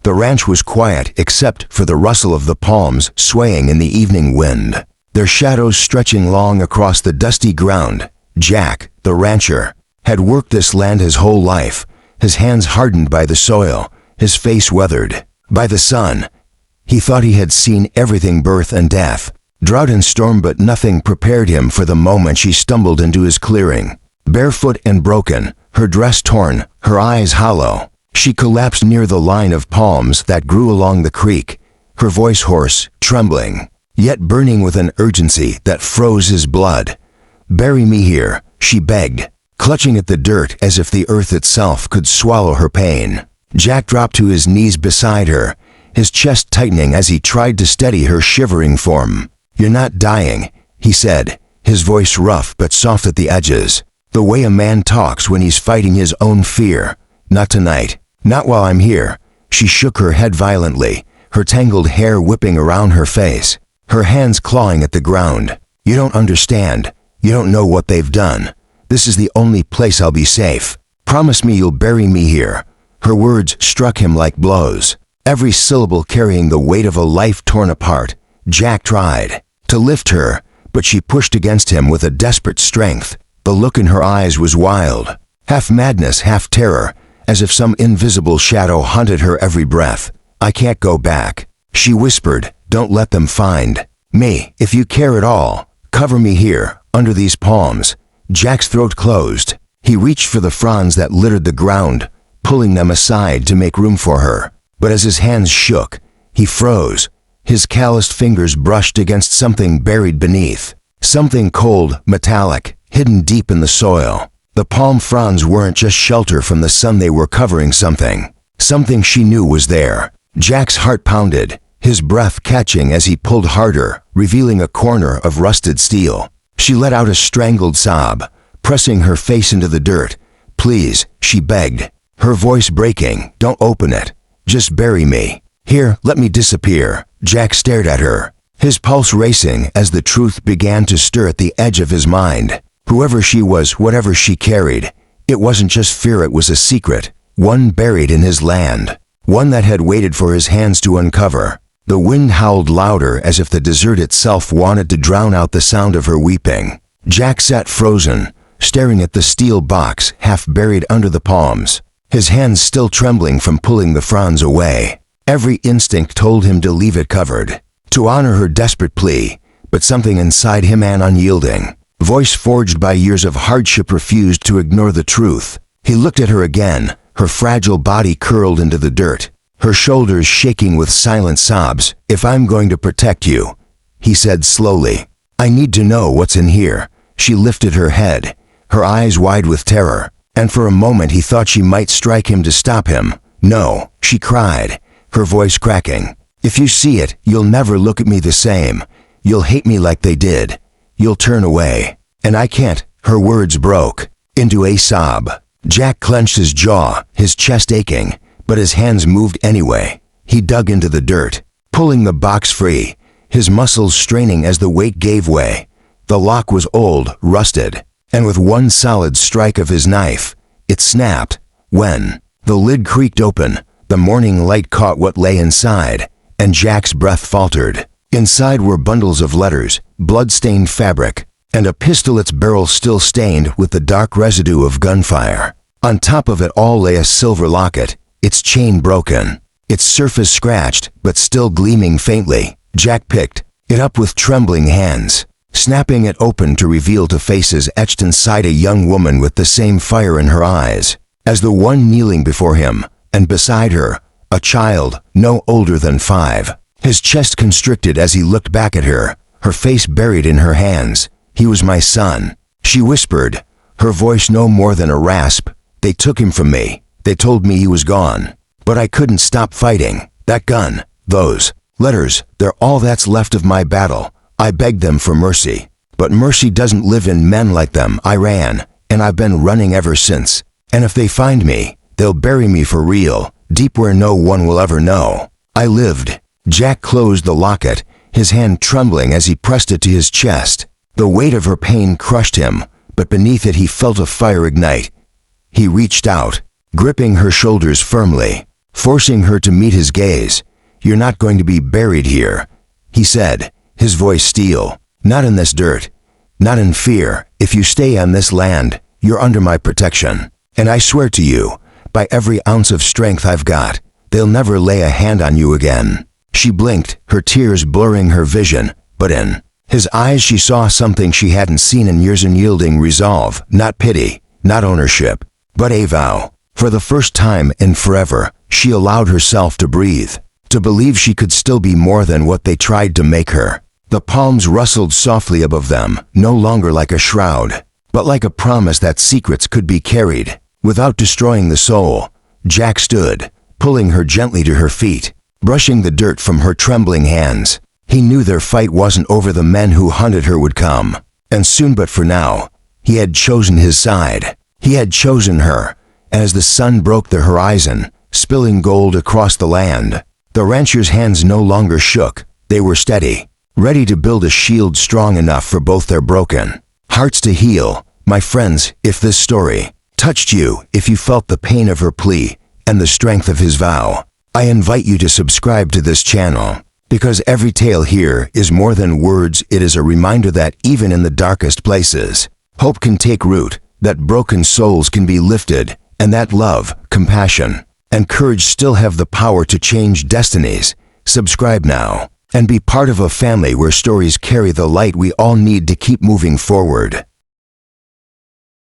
The ranch was quiet except for the rustle of the palms swaying in the evening wind, their shadows stretching long across the dusty ground. Jack, the rancher, had worked this land his whole life, his hands hardened by the soil, his face weathered by the sun. He thought he had seen everything, birth and death, drought and storm, but nothing prepared him for the moment she stumbled into his clearing. Barefoot and broken, her dress torn, her eyes hollow, she collapsed near the line of palms that grew along the creek, her voice hoarse, trembling, yet burning with an urgency that froze his blood. "Bury me here," she begged, clutching at the dirt as if the earth itself could swallow her pain. Jack dropped to his knees beside her, his chest tightening as he tried to steady her shivering form. "You're not dying," he said, his voice rough but soft at the edges, the way a man talks when he's fighting his own fear. "Not tonight. Not while I'm here." She shook her head violently, her tangled hair whipping around her face, her hands clawing at the ground. "You don't understand. You don't know what they've done. This is the only place I'll be safe. Promise me you'll bury me here." Her words struck him like blows, every syllable carrying the weight of a life torn apart. Jack tried to lift her, but she pushed against him with a desperate strength. The look in her eyes was wild, half madness, half terror, as if some invisible shadow haunted her every breath. "I can't go back," she whispered. "Don't let them find me. If you care at all, cover me here, under these palms." Jack's throat closed. He reached for the fronds that littered the ground, pulling them aside to make room for her. But as his hands shook, he froze. His calloused fingers brushed against something buried beneath, something cold, metallic, hidden deep in the soil. The palm fronds weren't just shelter from the sun, they were covering something she knew was there. Jack's heart pounded, his breath catching as he pulled harder, revealing a corner of rusted steel. She let out a strangled sob, pressing her face into the dirt. "Please," she begged, her voice breaking, "don't open it. Just bury me. Here, let me disappear." Jack stared at her, his pulse racing as the truth began to stir at the edge of his mind. Whoever she was, whatever she carried, it wasn't just fear, it was a secret, one buried in his land, one that had waited for his hands to uncover. The wind howled louder as if the desert itself wanted to drown out the sound of her weeping. Jack sat frozen, staring at the steel box half buried under the palms, his hands still trembling from pulling the fronds away. Every instinct told him to leave it covered, to honor her desperate plea, but something inside him, an unyielding voice forged by years of hardship, refused to ignore the truth. He looked at her again, her fragile body curled into the dirt, her shoulders shaking with silent sobs. "If I'm going to protect you," he said slowly, "I need to know what's in here." She lifted her head, her eyes wide with terror, and for a moment he thought she might strike him to stop him. "No," she cried, her voice cracking. "If you see it, you'll never look at me the same. You'll hate me like they did. You'll turn away. And I can't." Her words broke into a sob. Jack clenched his jaw, his chest aching, but his hands moved anyway. He dug into the dirt, pulling the box free, his muscles straining as the weight gave way. The lock was old, rusted, and with one solid strike of his knife, it snapped. When the lid creaked open, the morning light caught what lay inside, and Jack's breath faltered. Inside were bundles of letters, blood-stained fabric, and a pistol, its barrel still stained with the dark residue of gunfire. On top of it all lay a silver locket, its chain broken, its surface scratched but still gleaming faintly. Jack picked it up with trembling hands, snapping it open to reveal two faces etched inside, a young woman with the same fire in her eyes as the one kneeling before him, and beside her, a child no older than 5. His chest constricted as he looked back at her, her face buried in her hands. "He was my son," she whispered, her voice no more than a rasp. "They took him from me. They told me he was gone. But I couldn't stop fighting. That gun, those letters, they're all that's left of my battle. I begged them for mercy. But mercy doesn't live in men like them." I ran, and I've been running ever since. And if they find me, they'll bury me for real, deep where no one will ever know I lived. Jack closed the locket, his hand trembling as he pressed it to his chest. The weight of her pain crushed him, but beneath it he felt a fire ignite. He reached out, gripping her shoulders firmly. forcing her to meet his gaze. "You're not going to be buried here," he said, his voice steel. "Not in this dirt. Not in fear. If you stay on this land, you're under my protection. And I swear to you, by every ounce of strength I've got, they'll never lay a hand on you again." She blinked, her tears blurring her vision, but in his eyes she saw something she hadn't seen in years: an yielding resolve, not pity, not ownership, but a vow. For the first time in forever, she allowed herself to breathe, to believe she could still be more than what they tried to make her. The palms rustled softly above them, no longer like a shroud, but like a promise that secrets could be carried without destroying the soul. Jack stood, pulling her gently to her feet, brushing the dirt from her trembling hands. He knew their fight wasn't over. The men who hunted her would come, and soon, but for now, he had chosen his side. He had chosen her. As the sun broke the horizon, spilling gold across the land, the rancher's hands no longer shook. They were steady, ready to build a shield strong enough for both their broken hearts to heal. My friends, if this story touched you, if you felt the pain of her plea and the strength of his vow, I invite you to subscribe to this channel, because every tale here is more than words. It is a reminder that even in the darkest places, hope can take root, that broken souls can be lifted, and that love, compassion, and courage still have the power to change destinies. Subscribe now and be part of a family where stories carry the light we all need to keep moving forward.